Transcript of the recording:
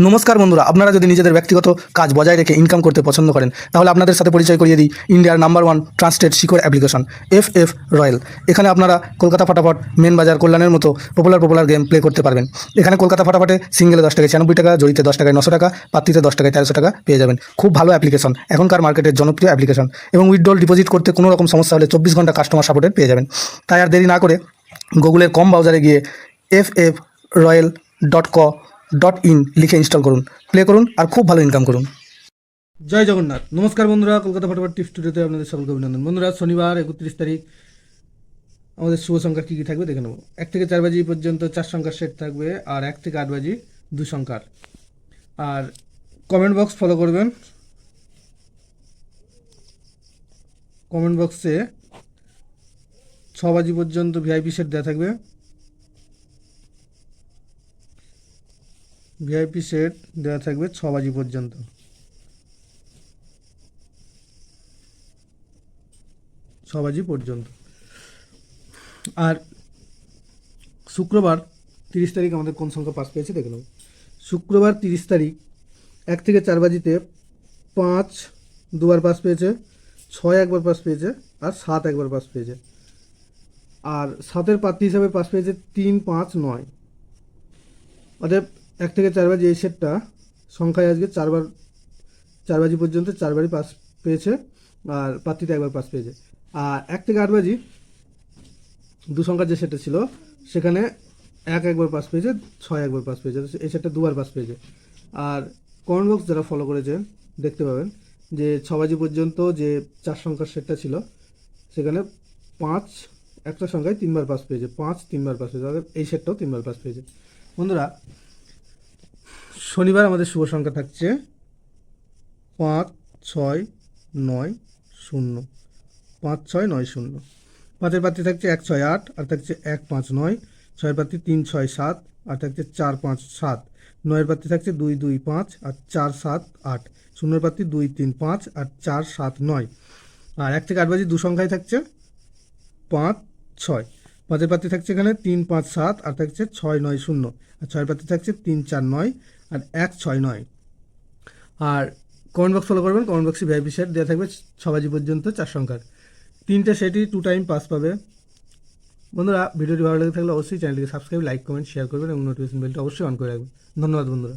নমস্কার বন্ধুরা, আপনারা যদি নিজেদের ব্যক্তিগত কাজ বজায় রেখে ইনকাম করতে পছন্দ করেন তাহলে আপনাদের সাথে পরিচয় করিয়ে দিই ইন্ডিয়ার নাম্বার 1 ট্রান্সটেড শিকড় অ্যাপ্লিকেশন FF রয়্যাল। এখানে আপনারা কলকাতা ফাটাফট, মেন বাজার, কল্যাণের মতো পপুলার গেম প্লে করতে পারবেন। এখানে কলকাতা ফাটাফটে সিঙ্গেলে 10 টাকায় 96 টাকা, জড়িতে 10 টাকায় 900 টাকা, পাত্রিতে 10 টাকায় 1300 টাকা পেয়ে যাবেন। খুব ভালো অ্যাপ্লিকেশন, এখনকার মার্কেটের জনপ্রিয় অ্যাপ্লিকেশন এবং উইথড্রল ডিপোজিট করতে কোনো রকম সমস্যা হলে 24 ঘন্টা কাস্টমার সাপোর্টের পেয়ে যাবেন। তাই আর দেরি না করে গুগলের কম ব্রাউজারে গিয়ে ffroyal.co.in লিখে ইনস্টল করুন, প্লে করুন আর খুব ভালো ইনকাম করুন। জয় জগন্নাথ। নমস্কার বন্ধুরা, কলকাতা ফাটাফট টিপস স্টুডিওতে আপনাদের সকলকে অভিনন্দন। বন্ধুরা, শনিবার 31 তারিখ আমাদের শুভ সংখ্যা কী কী থাকবে দেখে নেব। 1 থেকে 4 বাজি পর্যন্ত 4 সংখ্যার সেট থাকবে, আর 1 থেকে 8 বাজি 2 সংখ্যার। আর কমেন্ট বক্স ফলো করবেন। কমেন্ট বক্সে 6 বাজি পর্যন্ত ভিআইপি সেট দেওয়া থাকবে। ভিআইপি সেট দেওয়া থাকবে 6 বাজি পর্যন্ত। আর শুক্রবার 30 তারিখ আমাদের কোন সংখ্যা পাস পেয়েছে দেখে নেব। শুক্রবার 30 তারিখ 1 থেকে 4 বাজিতে 5 দুবার পাস পেয়েছে, 6 একবার পাস পেয়েছে, আর 7 একবার পাস পেয়েছে। আর 7-এর প্রার্থী হিসাবে পাস পেয়েছে 3, 5, 9। অতএব 1 থেকে 4 বাজি এই সেটটা সংখ্যায় আজকে 4 বাজি পর্যন্ত 4 বারই পাস পেয়েছে, আর প্রার্থীতে একবার পাস পেয়েছে। আর 1 থেকে 8 বাজি 2 সংখ্যার যে সেটটা ছিল সেখানে 1 একবার পাস পেয়েছে, 6 একবার পাস পেয়েছে। এই সেটটা দুবার পাস পেয়েছে। আর কমেন্ট বক্স যারা ফলো করেছেন দেখতে পাবেন যে 6 বাজি পর্যন্ত যে 4 সংখ্যার সেটটা ছিল সেখানে 5 একটা সংখ্যায় 3বার পাস পেয়েছে, 5 3বার পাস পেয়েছে। অর্থাৎ এই সেটটাও 3বার পাস পেয়েছে। বন্ধুরা, শনিবার আমাদের শুভ সংখ্যা থাকছে 5, 6, 9, 0। 5, 6, 9, 0। 5-এর প্রার্থী থাকছে 1, 6, 8, আর থাকছে 1, 5, 9। 6-এর প্রার্থী 3, 6, 7, আর থাকছে 4, 5, 7। 9-এর প্রার্থী থাকছে 2, 2, 5, আর 4, 7, 8। 0-এর প্রার্থী 2, 3, 5, আর 4, 7, 9। আর 1 থেকে 8 বাজি 2 সংখ্যায় থাকছে 5, 6। 5-এর প্রার্থী থাকছে এখানে 3, 5, 7, আর থাকছে 6, 9, 0। আর 6-এর প্রার্থী থাকছে 3, 4, 9, আর 1, 6, 9। আর কমেন্ট বক্স ফলো করবেন। কমেন্ট বক্সে ভিআইপি সেট দেওয়া থাকবে 6 বাজি পর্যন্ত 4 সংখ্যার। 3টে সেটই 2 টাইম পাস পাবে। বন্ধুরা, ভিডিওটি ভালো লেগে থাকলে অবশ্যই চ্যানেলটিকে সাবস্ক্রাইব, লাইক, কমেন্ট, শেয়ার করবেন এবং নোটিফিকেশন বেলটা অবশ্যই অন করে রাখবেন। ধন্যবাদ বন্ধুরা।